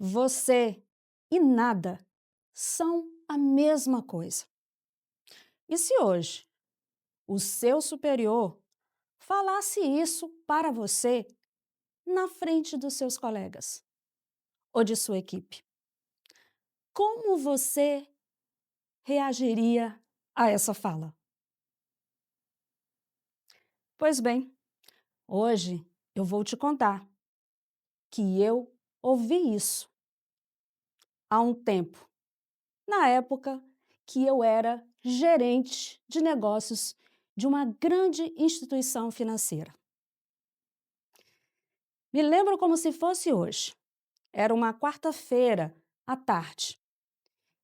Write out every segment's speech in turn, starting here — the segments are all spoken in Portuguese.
Você e nada são a mesma coisa. E se hoje o seu superior falasse isso para você na frente dos seus colegas ou de sua equipe? Como você reagiria a essa fala? Pois bem, hoje eu vou te contar que eu ouvi isso há um tempo, na época que eu era gerente de negócios de uma grande instituição financeira. Me lembro como se fosse hoje. Era uma quarta-feira à tarde.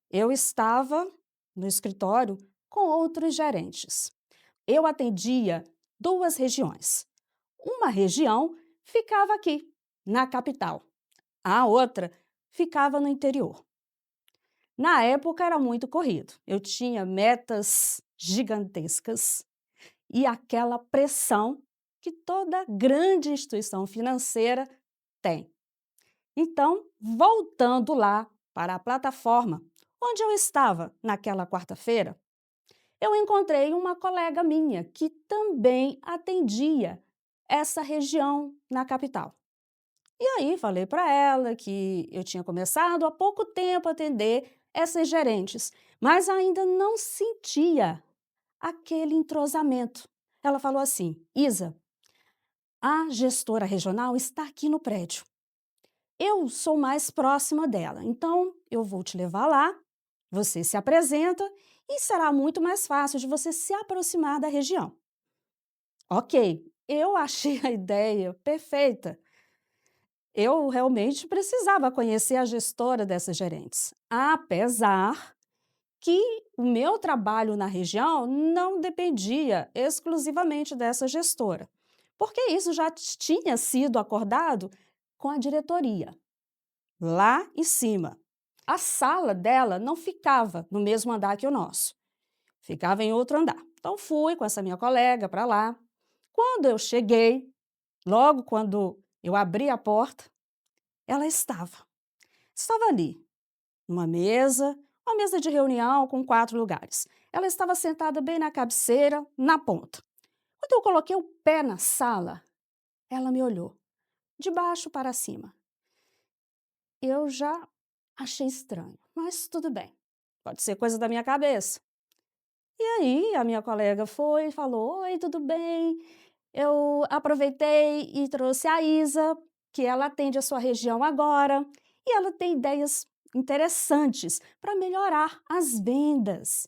Eu estava no escritório com outros gerentes. Eu atendia duas regiões. Uma região ficava aqui, na capital. A outra ficava no interior. Na época era muito corrido. Eu tinha metas gigantescas e aquela pressão que toda grande instituição financeira tem. Então, voltando lá para a plataforma onde eu estava naquela quarta-feira, eu encontrei uma colega minha que também atendia essa região na capital. E aí falei para ela que eu tinha começado há pouco tempo a atender essas gerentes, mas ainda não sentia aquele entrosamento. Ela falou assim: Isa, a gestora regional está aqui no prédio. Eu sou mais próxima dela, então eu vou te levar lá, você se apresenta e será muito mais fácil de você se aproximar da região. Ok, eu achei a ideia perfeita. Eu realmente precisava conhecer a gestora dessas gerentes, apesar que o meu trabalho na região não dependia exclusivamente dessa gestora, porque isso já tinha sido acordado com a diretoria, lá em cima. A sala dela não ficava no mesmo andar que o nosso, ficava em outro andar. Então fui com essa minha colega para lá. Quando eu cheguei, logo quando eu abri a porta, ela estava ali, uma mesa de reunião com 4 lugares. Ela estava sentada bem na cabeceira, na ponta. Quando eu coloquei o pé na sala, ela me olhou, de baixo para cima. Eu já achei estranho, mas tudo bem, pode ser coisa da minha cabeça. E aí a minha colega foi e falou: Oi, tudo bem? Eu aproveitei e trouxe a Isa, que ela atende a sua região agora, e ela tem ideias interessantes para melhorar as vendas.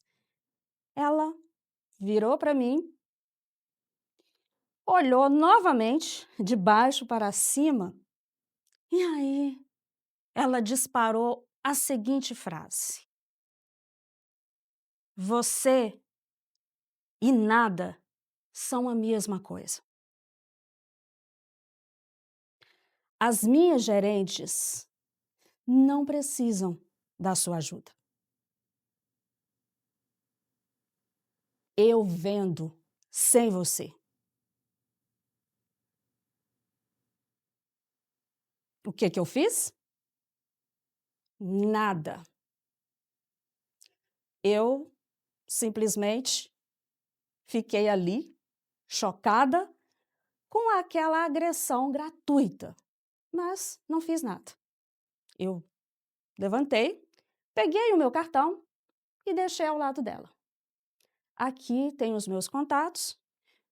Ela virou para mim, olhou novamente de baixo para cima, e aí ela disparou a seguinte frase: Você e nada são a mesma coisa. As minhas gerentes não precisam da sua ajuda. Eu vendo sem você. O que eu fiz? Nada. Eu simplesmente fiquei ali, chocada, com aquela agressão gratuita, mas não fiz nada. Eu levantei, peguei o meu cartão e deixei ao lado dela. Aqui tem os meus contatos.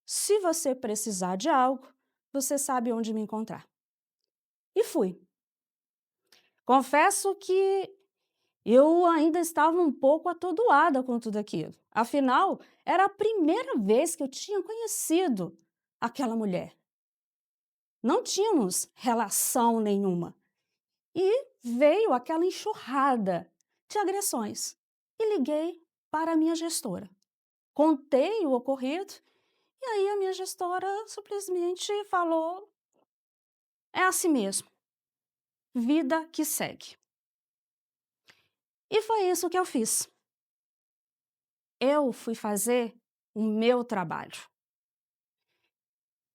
Se você precisar de algo, você sabe onde me encontrar. E fui. Confesso que eu ainda estava um pouco atordoada com tudo aquilo. Afinal, era a primeira vez que eu tinha conhecido aquela mulher. Não tínhamos relação nenhuma. E veio aquela enxurrada de agressões. E liguei para a minha gestora. Contei o ocorrido e aí a minha gestora simplesmente falou: é assim mesmo, vida que segue. E foi isso que eu fiz. Eu fui fazer o meu trabalho.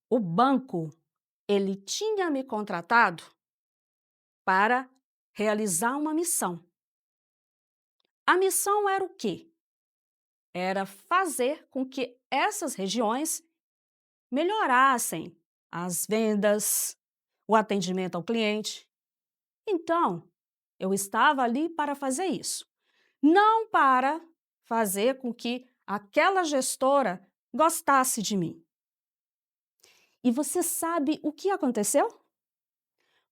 O banco, ele tinha me contratado para realizar uma missão. A missão era o quê? Era fazer com que essas regiões melhorassem as vendas, o atendimento ao cliente. Então, eu estava ali para fazer isso, não para fazer com que aquela gestora gostasse de mim. E você sabe o que aconteceu?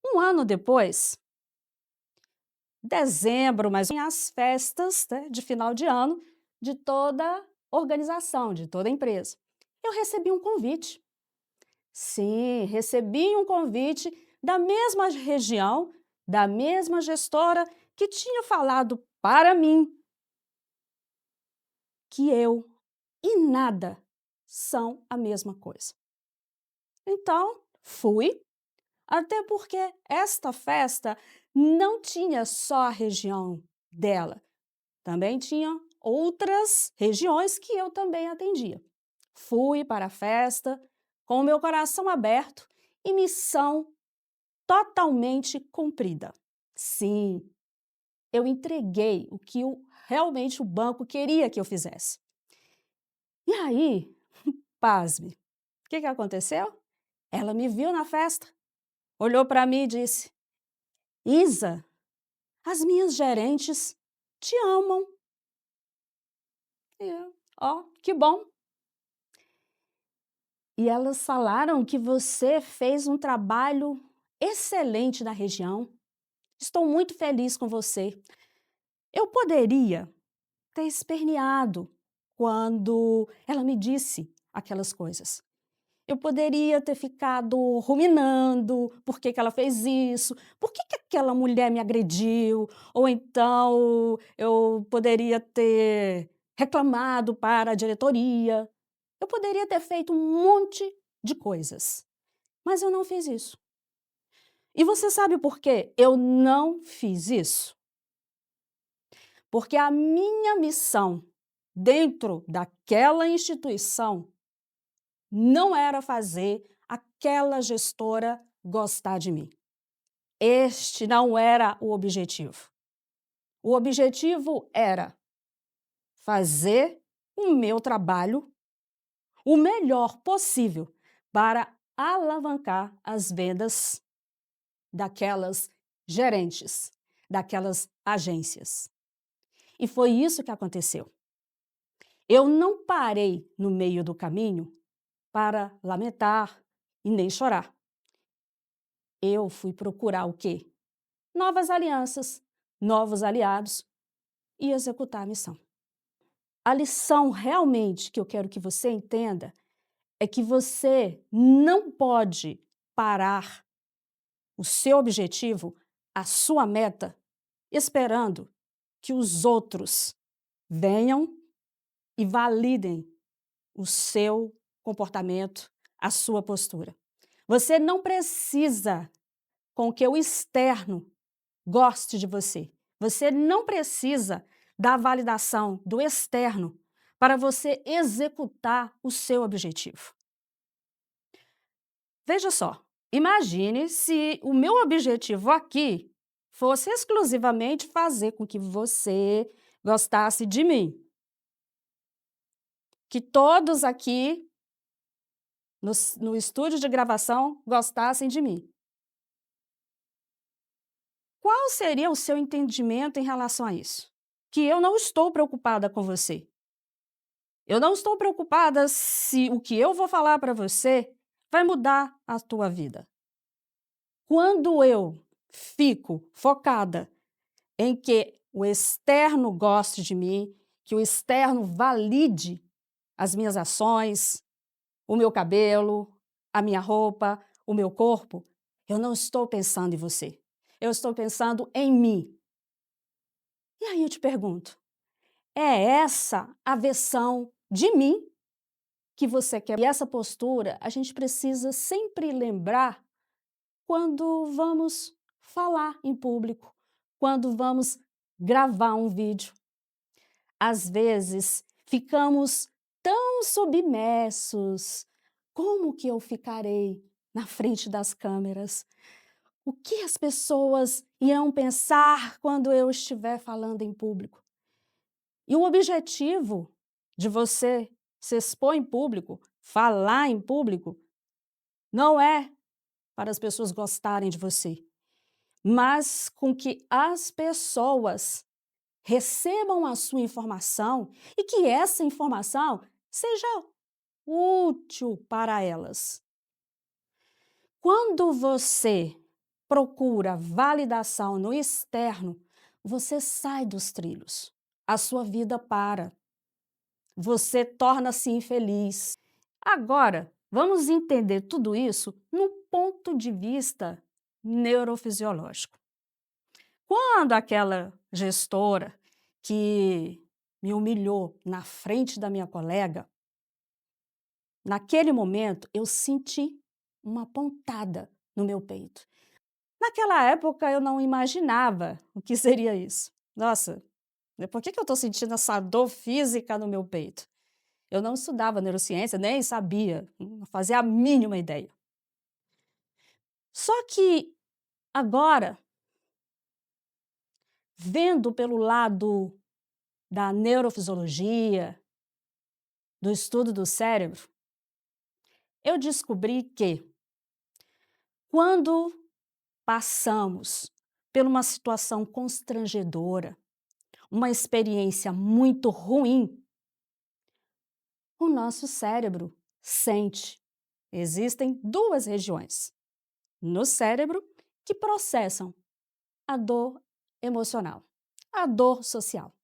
Um ano depois, dezembro, mas as festas, né, de final de ano de toda organização, de toda empresa. Eu recebi um convite. Sim, recebi um convite da mesma região, da mesma gestora que tinha falado para mim que eu e nada são a mesma coisa. Então, fui, até porque esta festa não tinha só a região dela, também tinha outras regiões que eu também atendia. Fui para a festa com o meu coração aberto e missão totalmente cumprida. Sim, eu entreguei o que realmente o banco queria que eu fizesse. E aí, pasme, o que aconteceu? Ela me viu na festa, olhou para mim e disse: Isa, as minhas gerentes te amam. E eu, ó, que bom. E elas falaram que você fez um trabalho excelente na região. Estou muito feliz com você. Eu poderia ter esperneado quando ela me disse aquelas coisas. Eu poderia ter ficado ruminando por que ela fez isso, por que aquela mulher me agrediu, ou então eu poderia ter reclamado para a diretoria. Eu poderia ter feito um monte de coisas, mas eu não fiz isso. E você sabe por que eu não fiz isso? Porque a minha missão dentro daquela instituição não era fazer aquela gestora gostar de mim. Este não era o objetivo. O objetivo era fazer o meu trabalho o melhor possível para alavancar as vendas daquelas gerentes, daquelas agências. E foi isso que aconteceu. Eu não parei no meio do caminho para lamentar e nem chorar. Eu fui procurar o quê? Novas alianças, novos aliados e executar a missão. A lição realmente que eu quero que você entenda é que você não pode parar o seu objetivo, a sua meta, esperando que os outros venham e validem o seu comportamento, a sua postura. Você não precisa com que o externo goste de você. Você não precisa da validação do externo para você executar o seu objetivo. Veja só, imagine se o meu objetivo aqui fosse exclusivamente fazer com que você gostasse de mim. Que todos aqui no estúdio de gravação gostassem de mim. Qual seria o seu entendimento em relação a isso? Que eu não estou preocupada com você. Eu não estou preocupada se o que eu vou falar para você vai mudar a tua vida. Quando eu fico focada em que o externo goste de mim, que o externo valide as minhas ações, o meu cabelo, a minha roupa, o meu corpo, eu não estou pensando em você. Eu estou pensando em mim. E aí eu te pergunto, é essa a versão de mim que você quer? E essa postura a gente precisa sempre lembrar quando vamos falar em público, quando vamos gravar um vídeo. Às vezes ficamos tão submersos. Como que eu ficarei na frente das câmeras? O que as pessoas iam pensar quando eu estiver falando em público? E o objetivo de você se expor em público, falar em público, não é para as pessoas gostarem de você, mas com que as pessoas recebam a sua informação e que essa informação seja útil para elas. Quando você procura validação no externo, você sai dos trilhos. A sua vida para. Você torna-se infeliz. Agora, vamos entender tudo isso no ponto de vista neurofisiológico. Quando aquela gestora que me humilhou na frente da minha colega, naquele momento eu senti uma pontada no meu peito. Naquela época eu não imaginava o que seria isso. Nossa, por que eu estou sentindo essa dor física no meu peito? Eu não estudava neurociência, nem sabia, não fazia a mínima ideia. Só que agora, vendo pelo lado da neurofisiologia, do estudo do cérebro, eu descobri que quando passamos por uma situação constrangedora, uma experiência muito ruim, o nosso cérebro sente. Existem duas regiões no cérebro que processam a dor emocional, a dor social.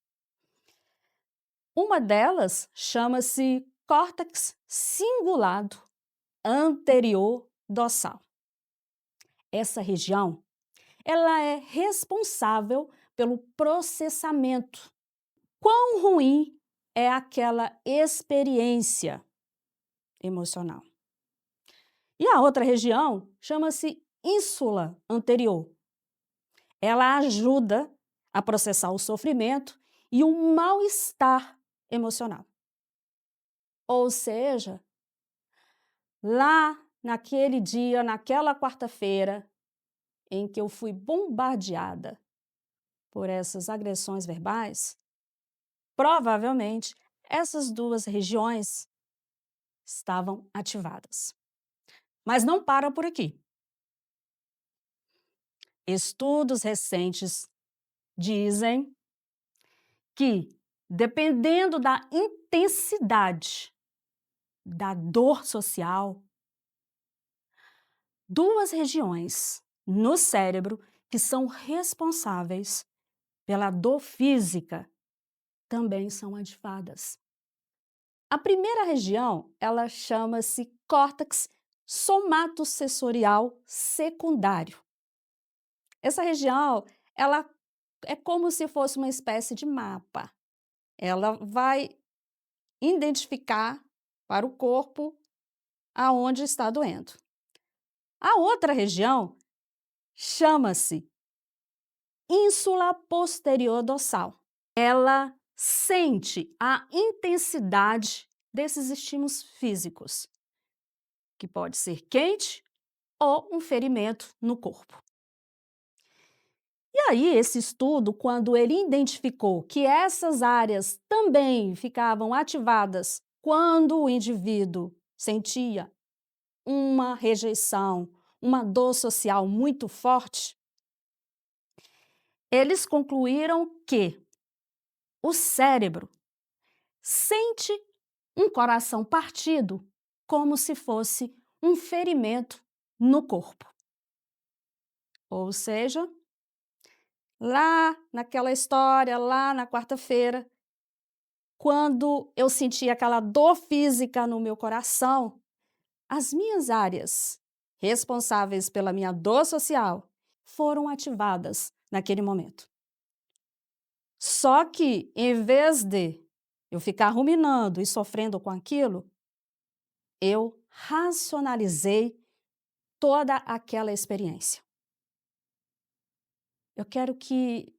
Uma delas chama-se córtex cingulado anterior dorsal. Essa região, ela é responsável pelo processamento. Quão ruim é aquela experiência emocional. E a outra região chama-se ínsula anterior. Ela ajuda a processar o sofrimento e o mal-estar emocional. Ou seja, lá naquele dia, naquela quarta-feira, em que eu fui bombardeada por essas agressões verbais, provavelmente essas duas regiões estavam ativadas. Mas não para por aqui. Estudos recentes dizem que, dependendo da intensidade da dor social, duas regiões no cérebro que são responsáveis pela dor física também são ativadas. A primeira região, ela chama-se córtex somatosensorial secundário. Essa região, ela é como se fosse uma espécie de mapa. Ela vai identificar para o corpo aonde está doendo. A outra região chama-se ínsula posterior dorsal. Ela sente a intensidade desses estímulos físicos, que pode ser quente ou um ferimento no corpo. E aí, esse estudo, quando ele identificou que essas áreas também ficavam ativadas quando o indivíduo sentia uma rejeição, uma dor social muito forte, eles concluíram que o cérebro sente um coração partido como se fosse um ferimento no corpo. Ou seja, lá naquela história, lá na quarta-feira, quando eu senti aquela dor física no meu coração, as minhas áreas responsáveis pela minha dor social foram ativadas naquele momento. Só que, em vez de eu ficar ruminando e sofrendo com aquilo, eu racionalizei toda aquela experiência. Eu quero que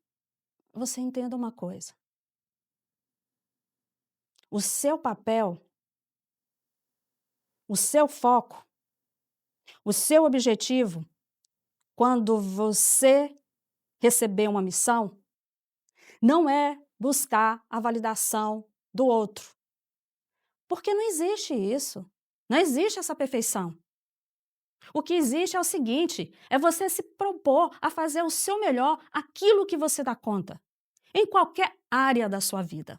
você entenda uma coisa. O seu papel, o seu foco, o seu objetivo, quando você receber uma missão, não é buscar a validação do outro. Porque não existe isso. Não existe essa perfeição. O que existe é o seguinte: é você se propor a fazer o seu melhor, aquilo que você dá conta, em qualquer área da sua vida.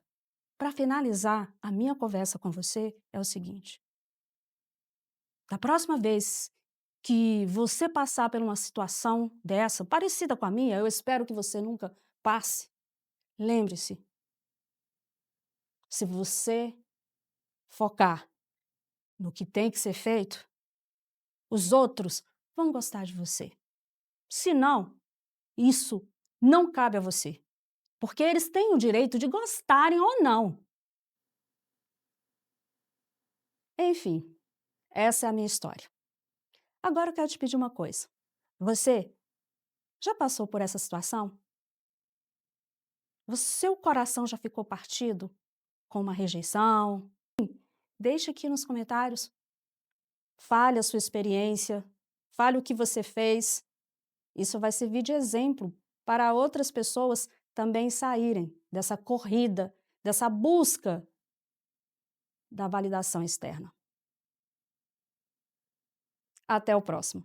Para finalizar, a minha conversa com você é o seguinte: da próxima vez que você passar por uma situação dessa, parecida com a minha, eu espero que você nunca passe, lembre-se, se você focar no que tem que ser feito, os outros vão gostar de você. Se não, isso não cabe a você, porque eles têm o direito de gostarem ou não. Enfim, essa é a minha história. Agora eu quero te pedir uma coisa. Você já passou por essa situação? O seu coração já ficou partido com uma rejeição? Deixe aqui nos comentários. Fale a sua experiência, fale o que você fez. Isso vai servir de exemplo para outras pessoas também saírem dessa corrida, dessa busca da validação externa. Até o próximo.